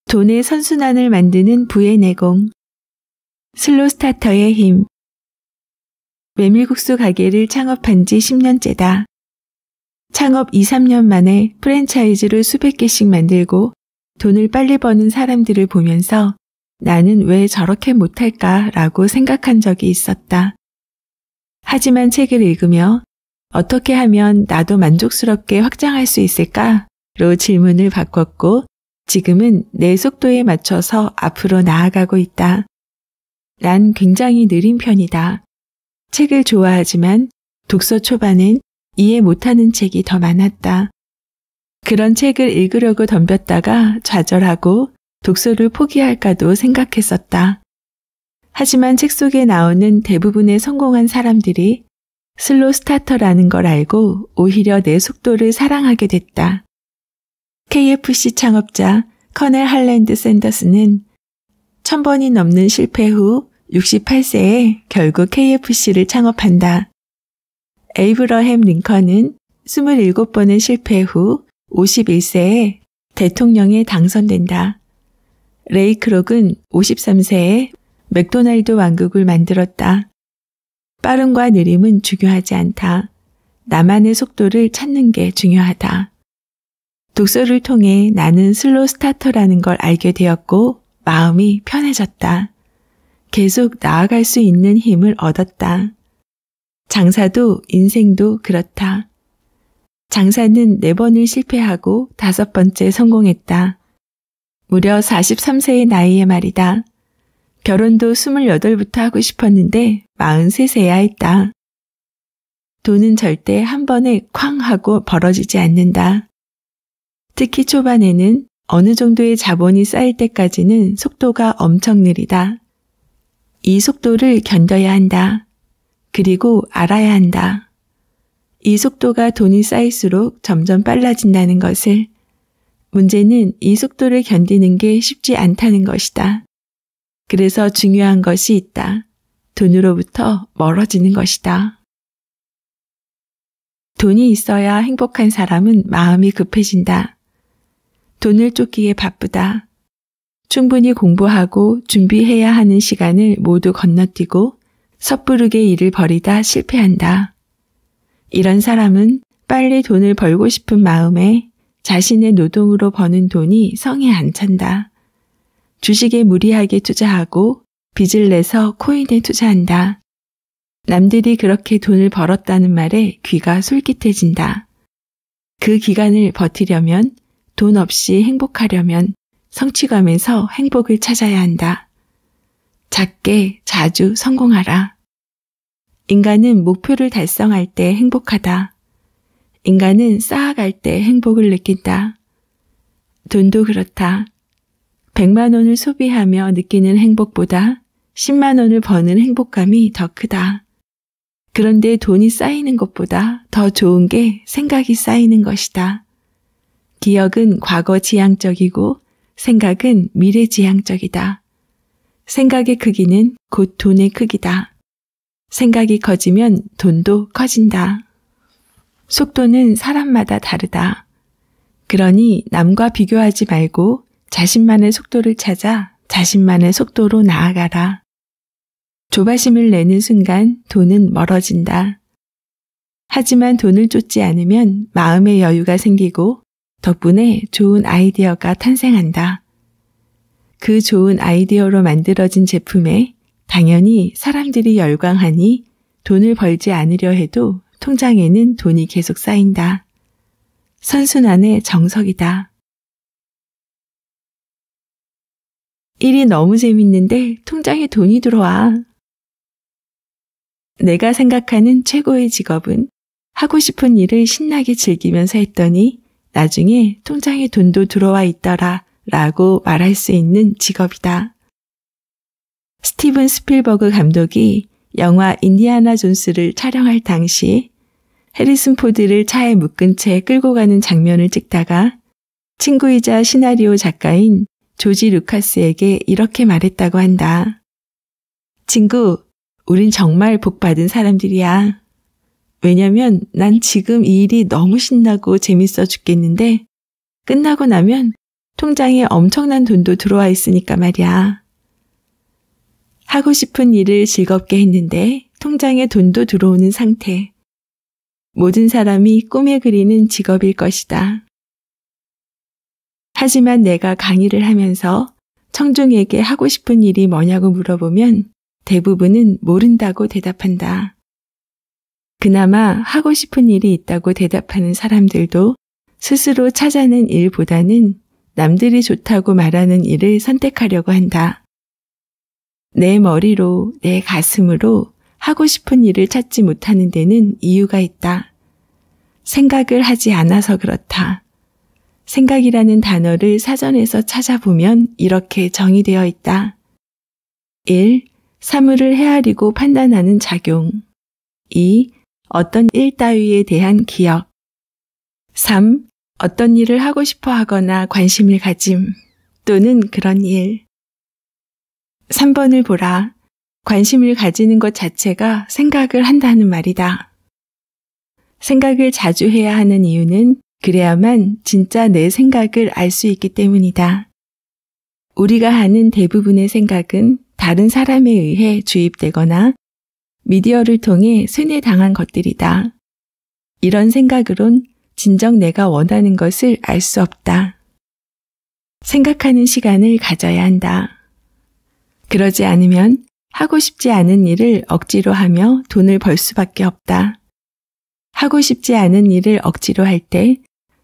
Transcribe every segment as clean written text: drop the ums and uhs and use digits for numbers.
돈의 선순환을 만드는 부의 내공. 슬로우 스타터의 힘. 메밀국수 가게를 창업한 지 10년째다. 창업 2, 3년 만에 프랜차이즈를 수백 개씩 만들고 돈을 빨리 버는 사람들을 보면서 나는 왜 저렇게 못할까라고 생각한 적이 있었다. 하지만 책을 읽으며 어떻게 하면 나도 만족스럽게 확장할 수 있을까로 질문을 바꿨고 지금은 내 속도에 맞춰서 앞으로 나아가고 있다. 난 굉장히 느린 편이다. 책을 좋아하지만 독서 초반엔 이해 못하는 책이 더 많았다. 그런 책을 읽으려고 덤볐다가 좌절하고 독서를 포기할까도 생각했었다. 하지만 책 속에 나오는 대부분의 성공한 사람들이 슬로우 스타터라는 걸 알고 오히려 내 속도를 사랑하게 됐다. KFC 창업자 커넬 할랜드 샌더스는 1000번이 넘는 실패 후 68세에 결국 KFC를 창업한다. 에이브러햄 링컨은 27번의 실패 후 51세에 대통령에 당선된다. 레이 크록은 53세에 맥도날드 왕국을 만들었다. 빠름과 느림은 중요하지 않다. 나만의 속도를 찾는 게 중요하다. 독서를 통해 나는 슬로우 스타터라는 걸 알게 되었고 마음이 편해졌다. 계속 나아갈 수 있는 힘을 얻었다. 장사도 인생도 그렇다. 장사는 4번을 실패하고 5번째 성공했다. 무려 43세의 나이에 말이다. 결혼도 28부터 하고 싶었는데 43세야 했다. 돈은 절대 한 번에 쾅 하고 벌어지지 않는다. 특히 초반에는 어느 정도의 자본이 쌓일 때까지는 속도가 엄청 느리다. 이 속도를 견뎌야 한다. 그리고 알아야 한다. 이 속도가 돈이 쌓일수록 점점 빨라진다는 것을. 문제는 이 속도를 견디는 게 쉽지 않다는 것이다. 그래서 중요한 것이 있다. 돈으로부터 멀어지는 것이다. 돈이 있어야 행복한 사람은 마음이 급해진다. 돈을 쫓기에 바쁘다. 충분히 공부하고 준비해야 하는 시간을 모두 건너뛰고 섣부르게 일을 벌이다 실패한다. 이런 사람은 빨리 돈을 벌고 싶은 마음에 자신의 노동으로 버는 돈이 성에 안 찬다. 주식에 무리하게 투자하고 빚을 내서 코인에 투자한다. 남들이 그렇게 돈을 벌었다는 말에 귀가 솔깃해진다. 그 기간을 버티려면 돈 없이 행복하려면 성취감에서 행복을 찾아야 한다. 작게 자주 성공하라. 인간은 목표를 달성할 때 행복하다. 인간은 쌓아갈 때 행복을 느낀다. 돈도 그렇다. 100만 원을 소비하며 느끼는 행복보다 10만 원을 버는 행복감이 더 크다. 그런데 돈이 쌓이는 것보다 더 좋은 게 생각이 쌓이는 것이다. 기억은 과거 지향적이고 생각은 미래 지향적이다. 생각의 크기는 곧 돈의 크기다. 생각이 커지면 돈도 커진다. 속도는 사람마다 다르다. 그러니 남과 비교하지 말고 자신만의 속도를 찾아 자신만의 속도로 나아가라. 조바심을 내는 순간 돈은 멀어진다. 하지만 돈을 쫓지 않으면 마음의 여유가 생기고 덕분에 좋은 아이디어가 탄생한다. 그 좋은 아이디어로 만들어진 제품에 당연히 사람들이 열광하니 돈을 벌지 않으려 해도 통장에는 돈이 계속 쌓인다. 선순환의 정석이다. 일이 너무 재밌는데 통장에 돈이 들어와. 내가 생각하는 최고의 직업은 하고 싶은 일을 신나게 즐기면서 했더니 나중에 통장에 돈도 들어와 있더라 라고 말할 수 있는 직업이다. 스티븐 스필버그 감독이 영화 인디아나 존스를 촬영할 당시 해리슨 포드를 차에 묶은 채 끌고 가는 장면을 찍다가 친구이자 시나리오 작가인 조지 루카스에게 이렇게 말했다고 한다. 친구, 우린 정말 복받은 사람들이야. 왜냐면 난 지금 이 일이 너무 신나고 재밌어 죽겠는데 끝나고 나면 통장에 엄청난 돈도 들어와 있으니까 말이야. 하고 싶은 일을 즐겁게 했는데 통장에 돈도 들어오는 상태. 모든 사람이 꿈에 그리는 직업일 것이다. 하지만 내가 강의를 하면서 청중에게 하고 싶은 일이 뭐냐고 물어보면 대부분은 모른다고 대답한다. 그나마 하고 싶은 일이 있다고 대답하는 사람들도 스스로 찾아낸 일보다는 남들이 좋다고 말하는 일을 선택하려고 한다. 내 머리로, 내 가슴으로 하고 싶은 일을 찾지 못하는 데는 이유가 있다. 생각을 하지 않아서 그렇다. 생각이라는 단어를 사전에서 찾아보면 이렇게 정의되어 있다. 1. 사물을 헤아리고 판단하는 작용. 2. 어떤 일 따위에 대한 기억. 3. 어떤 일을 하고 싶어 하거나 관심을 가짐 또는 그런 일. 3번을 보라. 관심을 가지는 것 자체가 생각을 한다는 말이다. 생각을 자주 해야 하는 이유는 그래야만 진짜 내 생각을 알 수 있기 때문이다. 우리가 하는 대부분의 생각은 다른 사람에 의해 주입되거나 미디어를 통해 쇠뇌당한 것들이다. 이런 생각으론 진정 내가 원하는 것을 알 수 없다. 생각하는 시간을 가져야 한다. 그러지 않으면 하고 싶지 않은 일을 억지로 하며 돈을 벌 수밖에 없다. 하고 싶지 않은 일을 억지로 할 때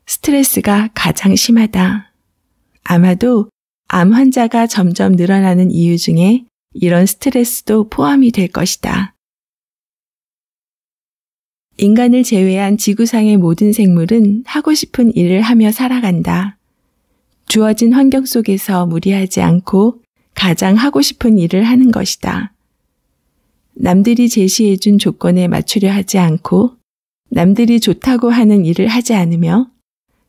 스트레스가 가장 심하다. 아마도 암 환자가 점점 늘어나는 이유 중에 이런 스트레스도 포함이 될 것이다. 인간을 제외한 지구상의 모든 생물은 하고 싶은 일을 하며 살아간다. 주어진 환경 속에서 무리하지 않고 가장 하고 싶은 일을 하는 것이다. 남들이 제시해준 조건에 맞추려 하지 않고 남들이 좋다고 하는 일을 하지 않으며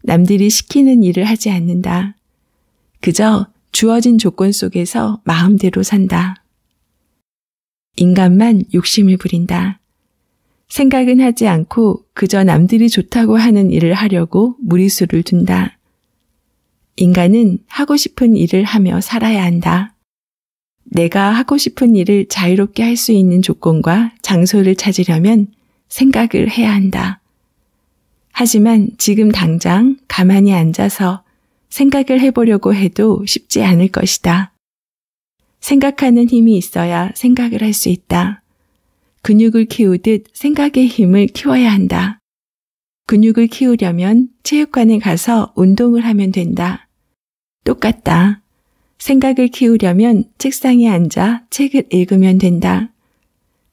남들이 시키는 일을 하지 않는다. 그저 주어진 조건 속에서 마음대로 산다. 인간만 욕심을 부린다. 생각은 하지 않고 그저 남들이 좋다고 하는 일을 하려고 무리수를 둔다. 인간은 하고 싶은 일을 하며 살아야 한다. 내가 하고 싶은 일을 자유롭게 할 수 있는 조건과 장소를 찾으려면 생각을 해야 한다. 하지만 지금 당장 가만히 앉아서 생각을 해보려고 해도 쉽지 않을 것이다. 생각하는 힘이 있어야 생각을 할 수 있다. 근육을 키우듯 생각의 힘을 키워야 한다. 근육을 키우려면 체육관에 가서 운동을 하면 된다. 똑같다. 생각을 키우려면 책상에 앉아 책을 읽으면 된다.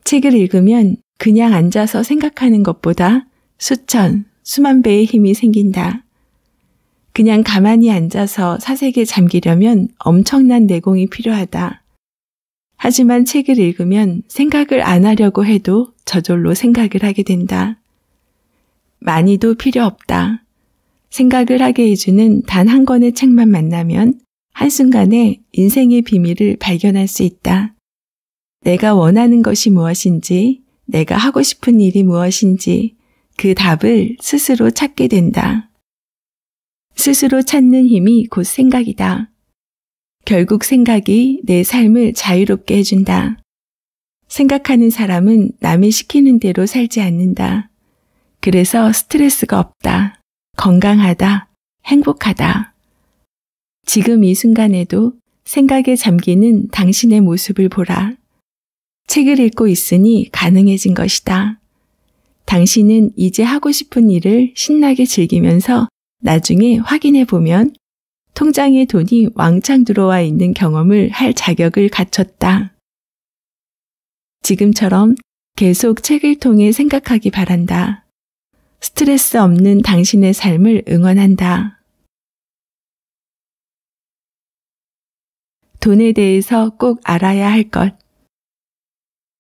책을 읽으면 그냥 앉아서 생각하는 것보다 수천, 수만 배의 힘이 생긴다. 그냥 가만히 앉아서 사색에 잠기려면 엄청난 내공이 필요하다. 하지만 책을 읽으면 생각을 안 하려고 해도 저절로 생각을 하게 된다. 많이도 필요 없다. 생각을 하게 해주는 단 한 권의 책만 만나면 한순간에 인생의 비밀을 발견할 수 있다. 내가 원하는 것이 무엇인지, 내가 하고 싶은 일이 무엇인지 그 답을 스스로 찾게 된다. 스스로 찾는 힘이 곧 생각이다. 결국 생각이 내 삶을 자유롭게 해준다. 생각하는 사람은 남이 시키는 대로 살지 않는다. 그래서 스트레스가 없다. 건강하다. 행복하다. 지금 이 순간에도 생각에 잠기는 당신의 모습을 보라. 책을 읽고 있으니 가능해진 것이다. 당신은 이제 하고 싶은 일을 신나게 즐기면서 나중에 확인해 보면 통장에 돈이 왕창 들어와 있는 경험을 할 자격을 갖췄다. 지금처럼 계속 책을 통해 생각하기 바란다. 스트레스 없는 당신의 삶을 응원한다. 돈에 대해서 꼭 알아야 할 것.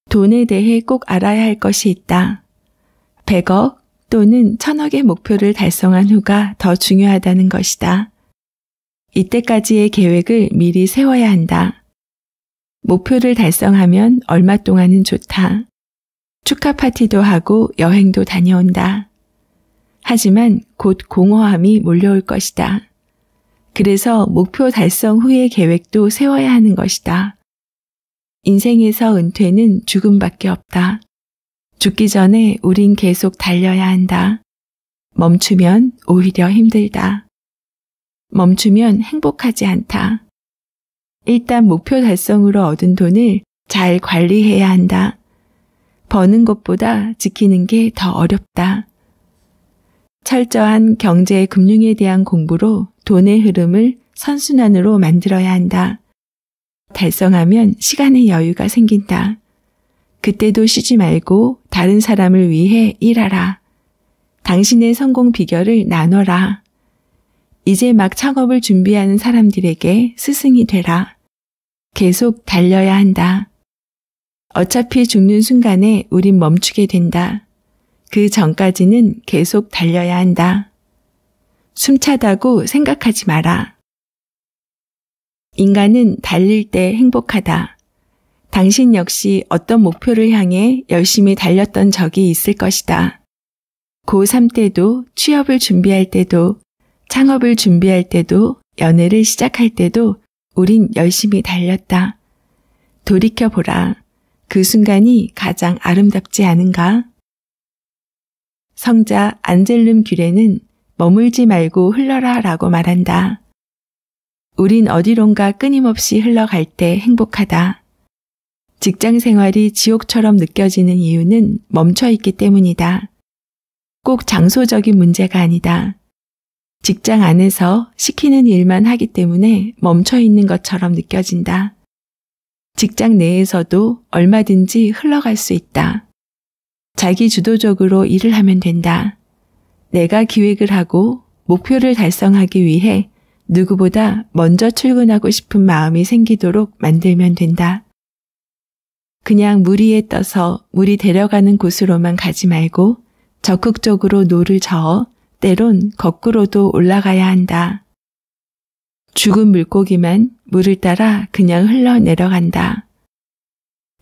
돈에 대해 꼭 알아야 할 것이 있다. 100억 또는 1000억의 목표를 달성한 후가 더 중요하다는 것이다. 이때까지의 계획을 미리 세워야 한다. 목표를 달성하면 얼마 동안은 좋다. 축하 파티도 하고 여행도 다녀온다. 하지만 곧 공허함이 몰려올 것이다. 그래서 목표 달성 후의 계획도 세워야 하는 것이다. 인생에서 은퇴는 죽음밖에 없다. 죽기 전에 우린 계속 달려야 한다. 멈추면 오히려 힘들다. 멈추면 행복하지 않다. 일단 목표 달성으로 얻은 돈을 잘 관리해야 한다. 버는 것보다 지키는 게 더 어렵다. 철저한 경제 금융에 대한 공부로 돈의 흐름을 선순환으로 만들어야 한다. 달성하면 시간의 여유가 생긴다. 그때도 쉬지 말고 다른 사람을 위해 일하라. 당신의 성공 비결을 나눠라. 이제 막 창업을 준비하는 사람들에게 스승이 되라. 계속 달려야 한다. 어차피 죽는 순간에 우린 멈추게 된다. 그 전까지는 계속 달려야 한다. 숨차다고 생각하지 마라. 인간은 달릴 때 행복하다. 당신 역시 어떤 목표를 향해 열심히 달렸던 적이 있을 것이다. 고3 때도, 취업을 준비할 때도, 창업을 준비할 때도, 연애를 시작할 때도 우린 열심히 달렸다. 돌이켜보라. 그 순간이 가장 아름답지 않은가? 성자 안젤름 뷸레는 머물지 말고 흘러라 라고 말한다. 우린 어디론가 끊임없이 흘러갈 때 행복하다. 직장 생활이 지옥처럼 느껴지는 이유는 멈춰 있기 때문이다. 꼭 장소적인 문제가 아니다. 직장 안에서 시키는 일만 하기 때문에 멈춰 있는 것처럼 느껴진다. 직장 내에서도 얼마든지 흘러갈 수 있다. 자기 주도적으로 일을 하면 된다. 내가 기획을 하고 목표를 달성하기 위해 누구보다 먼저 출근하고 싶은 마음이 생기도록 만들면 된다. 그냥 물 위에 떠서 물이 데려가는 곳으로만 가지 말고 적극적으로 노를 저어 때론 거꾸로도 올라가야 한다. 죽은 물고기만 물을 따라 그냥 흘러내려간다.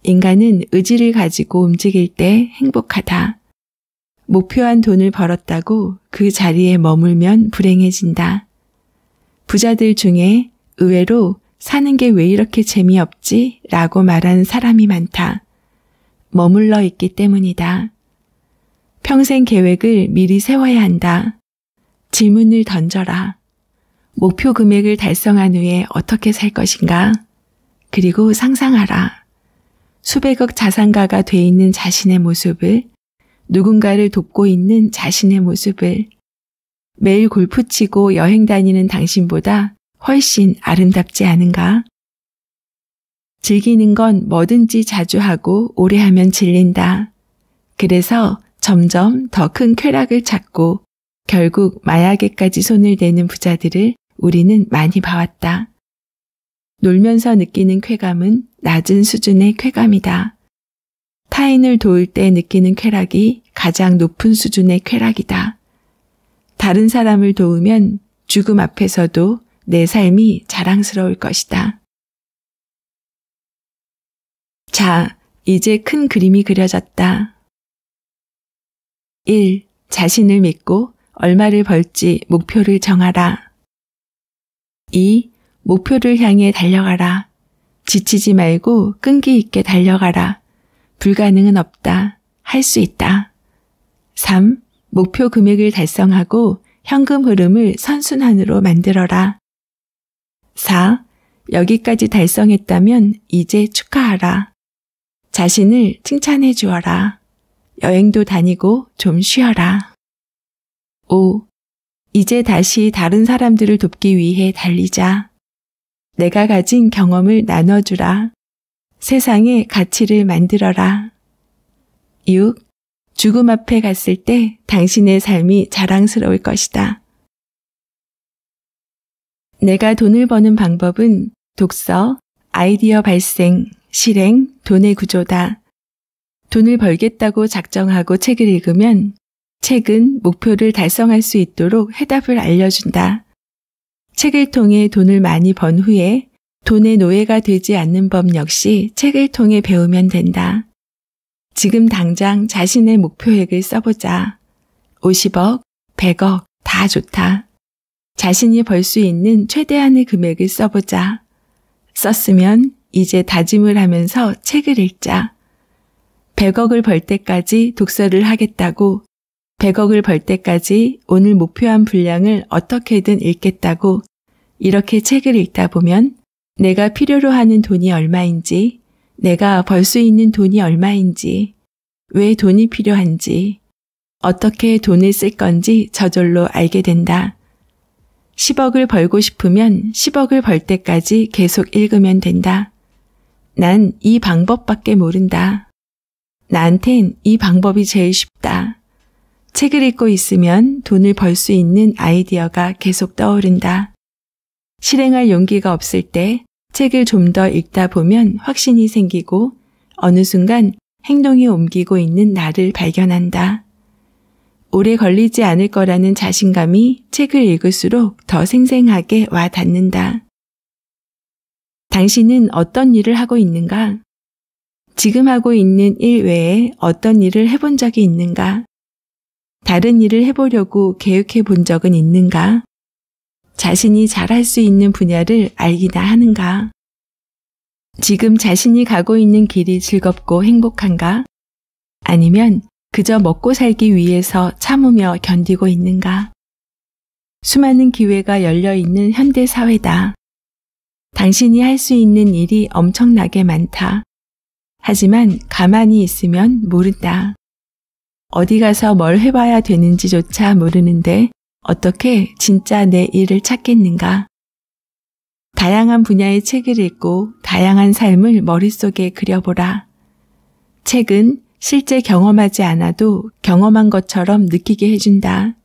인간은 의지를 가지고 움직일 때 행복하다. 목표한 돈을 벌었다고 그 자리에 머물면 불행해진다. 부자들 중에 의외로 사는 게 왜 이렇게 재미없지? 라고 말하는 사람이 많다. 머물러 있기 때문이다. 평생 계획을 미리 세워야 한다. 질문을 던져라. 목표 금액을 달성한 후에 어떻게 살 것인가? 그리고 상상하라. 수백억 자산가가 돼 있는 자신의 모습을, 누군가를 돕고 있는 자신의 모습을, 매일 골프 치고 여행 다니는 당신보다 훨씬 아름답지 않은가? 즐기는 건 뭐든지 자주 하고 오래 하면 질린다. 그래서 점점 더 큰 쾌락을 찾고 결국 마약에까지 손을 대는 부자들을 우리는 많이 봐왔다. 놀면서 느끼는 쾌감은 낮은 수준의 쾌감이다. 타인을 도울 때 느끼는 쾌락이 가장 높은 수준의 쾌락이다. 다른 사람을 도우면 죽음 앞에서도 내 삶이 자랑스러울 것이다. 자, 이제 큰 그림이 그려졌다. 1. 자신을 믿고 얼마를 벌지 목표를 정하라. 2. 목표를 향해 달려가라. 지치지 말고 끈기 있게 달려가라. 불가능은 없다. 할 수 있다. 3. 목표 금액을 달성하고 현금 흐름을 선순환으로 만들어라. 4. 여기까지 달성했다면 이제 축하하라. 자신을 칭찬해 주어라. 여행도 다니고 좀 쉬어라. 5. 이제 다시 다른 사람들을 돕기 위해 달리자. 내가 가진 경험을 나눠주라. 세상에 가치를 만들어라. 6. 죽음 앞에 갔을 때 당신의 삶이 자랑스러울 것이다. 내가 돈을 버는 방법은 독서, 아이디어 발생, 실행, 돈의 구조다. 돈을 벌겠다고 작정하고 책을 읽으면 책은 목표를 달성할 수 있도록 해답을 알려준다. 책을 통해 돈을 많이 번 후에 돈의 노예가 되지 않는 법 역시 책을 통해 배우면 된다. 지금 당장 자신의 목표액을 써보자. 50억, 100억 다 좋다. 자신이 벌 수 있는 최대한의 금액을 써보자. 썼으면 이제 다짐을 하면서 책을 읽자. 100억을 벌 때까지 독서를 하겠다고, 100억을 벌 때까지 오늘 목표한 분량을 어떻게든 읽겠다고, 이렇게 책을 읽다 보면 내가 필요로 하는 돈이 얼마인지, 내가 벌 수 있는 돈이 얼마인지, 왜 돈이 필요한지, 어떻게 돈을 쓸 건지 저절로 알게 된다. 10억을 벌고 싶으면 10억을 벌 때까지 계속 읽으면 된다. 난 이 방법밖에 모른다. 나한텐 이 방법이 제일 쉽다. 책을 읽고 있으면 돈을 벌 수 있는 아이디어가 계속 떠오른다. 실행할 용기가 없을 때 책을 좀 더 읽다 보면 확신이 생기고 어느 순간 행동이 옮기고 있는 나를 발견한다. 오래 걸리지 않을 거라는 자신감이 책을 읽을수록 더 생생하게 와 닿는다. 당신은 어떤 일을 하고 있는가? 지금 하고 있는 일 외에 어떤 일을 해본 적이 있는가? 다른 일을 해보려고 계획해 본 적은 있는가? 자신이 잘할 수 있는 분야를 알기나 하는가? 지금 자신이 가고 있는 길이 즐겁고 행복한가? 아니면 그저 먹고 살기 위해서 참으며 견디고 있는가? 수많은 기회가 열려있는 현대 사회다. 당신이 할 수 있는 일이 엄청나게 많다. 하지만 가만히 있으면 모른다. 어디 가서 뭘 해봐야 되는지조차 모르는데 어떻게 진짜 내 일을 찾겠는가? 다양한 분야의 책을 읽고 다양한 삶을 머릿속에 그려보라. 책은 실제 경험하지 않아도 경험한 것처럼 느끼게 해준다.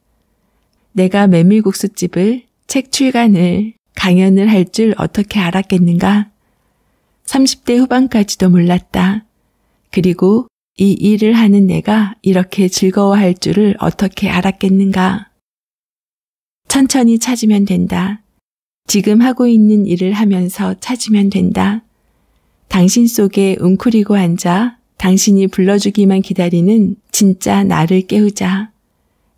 내가 메밀국수집을, 책 출간을, 강연을 할 줄 어떻게 알았겠는가? 30대 후반까지도 몰랐다. 그리고 이 일을 하는 내가 이렇게 즐거워할 줄을 어떻게 알았겠는가? 천천히 찾으면 된다. 지금 하고 있는 일을 하면서 찾으면 된다. 당신 속에 웅크리고 앉아 당신이 불러주기만 기다리는 진짜 나를 깨우자.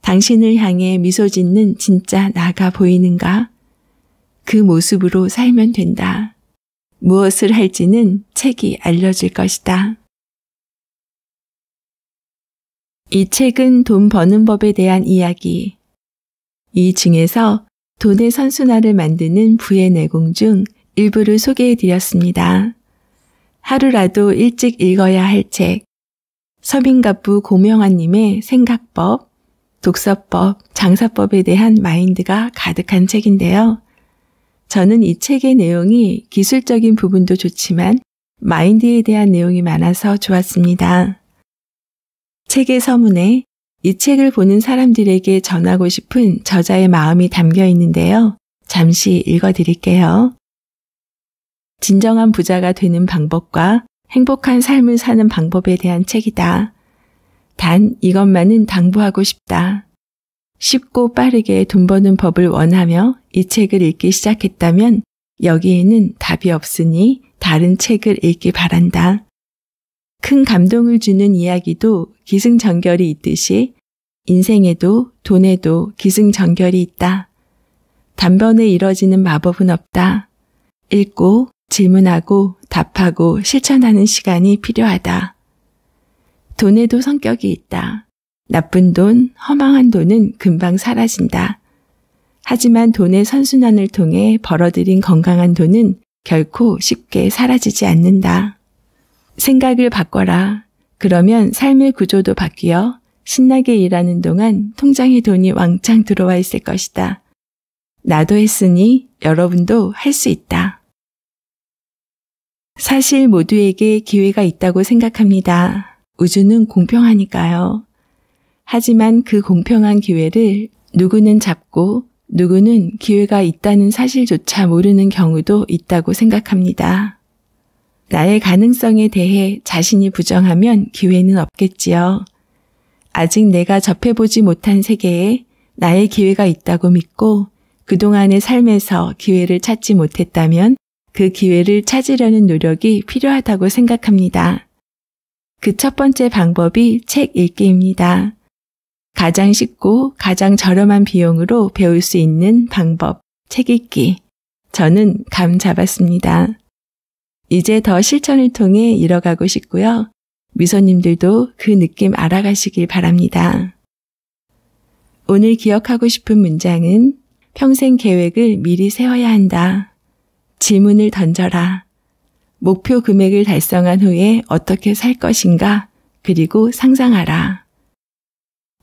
당신을 향해 미소 짓는 진짜 나가 보이는가? 그 모습으로 살면 된다. 무엇을 할지는 책이 알려줄 것이다. 이 책은 돈 버는 법에 대한 이야기. 이 중에서 돈의 선순환을 만드는 부의 내공 중 일부를 소개해 드렸습니다. 하루라도 일찍 읽어야 할 책. 서민갑부 고명환님의 생각법, 독서법, 장사법에 대한 마인드가 가득한 책인데요. 저는 이 책의 내용이 기술적인 부분도 좋지만 마인드에 대한 내용이 많아서 좋았습니다. 책의 서문에 이 책을 보는 사람들에게 전하고 싶은 저자의 마음이 담겨 있는데요. 잠시 읽어드릴게요. 진정한 부자가 되는 방법과 행복한 삶을 사는 방법에 대한 책이다. 단 이것만은 당부하고 싶다. 쉽고 빠르게 돈 버는 법을 원하며 이 책을 읽기 시작했다면 여기에는 답이 없으니 다른 책을 읽기 바란다. 큰 감동을 주는 이야기도 기승전결이 있듯이 인생에도 돈에도 기승전결이 있다. 단번에 이뤄지는 마법은 없다. 읽고 질문하고 답하고 실천하는 시간이 필요하다. 돈에도 성격이 있다. 나쁜 돈, 허망한 돈은 금방 사라진다. 하지만 돈의 선순환을 통해 벌어들인 건강한 돈은 결코 쉽게 사라지지 않는다. 생각을 바꿔라. 그러면 삶의 구조도 바뀌어 신나게 일하는 동안 통장에 돈이 왕창 들어와 있을 것이다. 나도 했으니 여러분도 할 수 있다. 사실 모두에게 기회가 있다고 생각합니다. 우주는 공평하니까요. 하지만 그 공평한 기회를 누구는 잡고 누구는 기회가 있다는 사실조차 모르는 경우도 있다고 생각합니다. 나의 가능성에 대해 자신이 부정하면 기회는 없겠지요. 아직 내가 접해보지 못한 세계에 나의 기회가 있다고 믿고 그동안의 삶에서 기회를 찾지 못했다면 그 기회를 찾으려는 노력이 필요하다고 생각합니다. 그 첫 번째 방법이 책 읽기입니다. 가장 쉽고 가장 저렴한 비용으로 배울 수 있는 방법, 책 읽기. 저는 감 잡았습니다. 이제 더 실천을 통해 이뤄가고 싶고요. 미소님들도 그 느낌 알아가시길 바랍니다. 오늘 기억하고 싶은 문장은 평생 계획을 미리 세워야 한다. 질문을 던져라. 목표 금액을 달성한 후에 어떻게 살 것인가? 그리고 상상하라.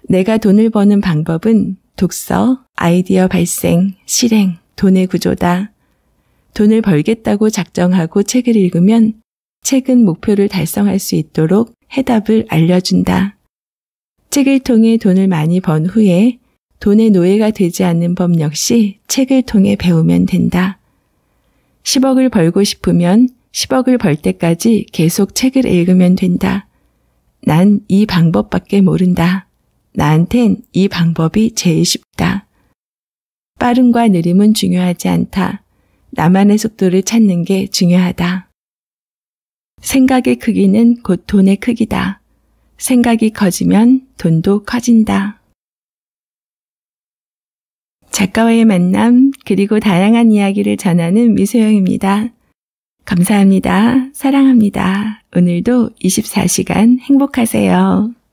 내가 돈을 버는 방법은 독서, 아이디어 발생, 실행, 돈의 구조다. 돈을 벌겠다고 작정하고 책을 읽으면 책은 목표를 달성할 수 있도록 해답을 알려준다. 책을 통해 돈을 많이 번 후에 돈의 노예가 되지 않는 법 역시 책을 통해 배우면 된다. 10억을 벌고 싶으면 10억을 벌 때까지 계속 책을 읽으면 된다. 난 이 방법밖에 모른다. 나한텐 이 방법이 제일 쉽다. 빠름과 느림은 중요하지 않다. 나만의 속도를 찾는 게 중요하다. 생각의 크기는 곧 돈의 크기다. 생각이 커지면 돈도 커진다. 작가와의 만남, 그리고 다양한 이야기를 전하는 미소영입니다. 감사합니다. 사랑합니다. 오늘도 24시간 행복하세요.